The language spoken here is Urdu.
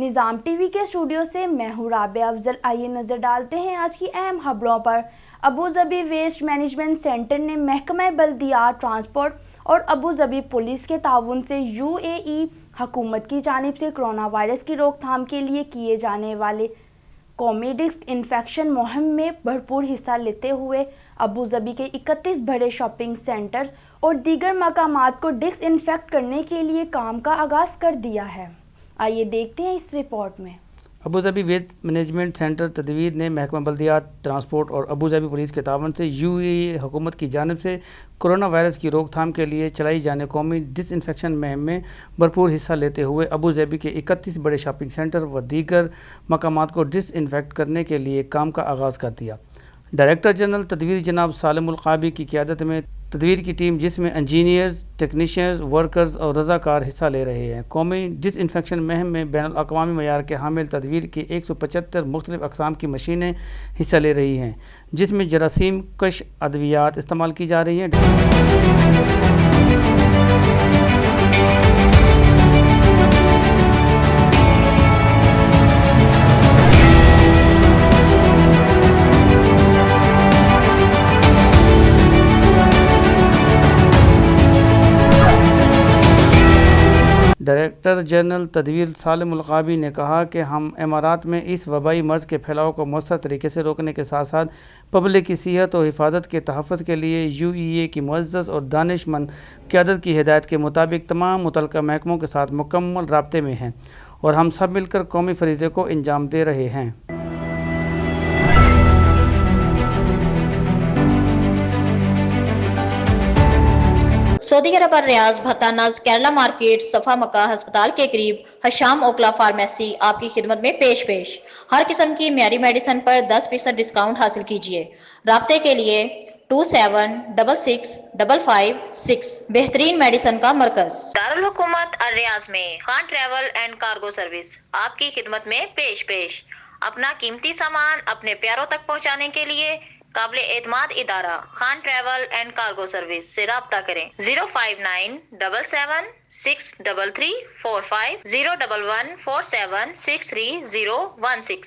نظام ٹی وی کے اسٹوڈیو سے میں ہوں رابعہ افضل۔ آئیے نظر ڈالتے ہیں آج کی اہم خبروں پر۔ ابوظبی ویسٹ مینجمنٹ سینٹر نے محکمہ بلدیات ٹرانسپورٹ اور ابوظبی پولیس کے تعاون سے UAE حکومت کی جانب سے کرونا وائرس کی روک تھام کے لیے کیے جانے والے قومی ڈس انفیکشن مہم میں بھرپور حصہ لیتے ہوئے ابوظبی کے 31 بڑے شاپنگ سینٹرز اور دیگر مقامات کو ڈس انفیکٹ کرنے کے لیے کام کا آغاز کر دیا ہے۔ آئیے دیکھتے ہیں اس رپورٹ میں۔ ابوظبی ویسٹ مینجمنٹ سینٹر تدویر نے محکمہ بلدیات ٹرانسپورٹ اور ابوظبی پولیس کے تعاون سے UAE حکومت کی جانب سے کرونا وائرس کی روک تھام کے لیے چلائی جانے قومی ڈس انفیکشن مہم میں بھرپور حصہ لیتے ہوئے ابوظبی کے 31 بڑے شاپنگ سینٹر و دیگر مقامات کو ڈس انفیکٹ کرنے کے لیے کام کا آغاز کر دیا۔ ڈائریکٹر جنرل تدویر جناب سالم القابی کی قیادت میں تدویر کی ٹیم، جس میں انجینئرز، ٹیکنیشینز، ورکرز اور رضاکار حصہ لے رہے ہیں، قومی ڈس انفیکشن مہم میں بین الاقوامی معیار کے حامل تدویر کی 175 مختلف اقسام کی مشینیں حصہ لے رہی ہیں، جس میں جراثیم کش ادویات استعمال کی جا رہی ہیں۔ ڈائریکٹر جنرل تدویر سالم القابی نے کہا کہ ہم امارات میں اس وبائی مرض کے پھیلاؤ کو مؤثر طریقے سے روکنے کے ساتھ ساتھ پبلک کی صحت و حفاظت کے تحفظ کے لیے UAE کی معزز اور دانش مند قیادت کی ہدایت کے مطابق تمام متعلقہ محکموں کے ساتھ مکمل رابطے میں ہیں اور ہم سب مل کر قومی فریضے کو انجام دے رہے ہیں۔ سعودی عرب اور ریاض بھتانز کیرلا مارکیٹ صفا مکہ ہسپتال کے قریب حشام اوکلا فارمیسی آپ کی خدمت میں پیش ہر قسم کی معیاری میڈیسن پر 10% ڈسکاؤنٹ حاصل کیجیے۔ رابطے کے لیے 27665556 بہترین میڈیسن کا مرکز دارالحکومت الریاض میں Khan travel and cargo service آپ کی خدمت میں پیش اپنا قیمتی سامان اپنے پیاروں تک پہنچانے کے لیے قابل اعتماد ادارہ Khan travel and cargo service سے رابطہ کریں۔ 05977633345 01147633016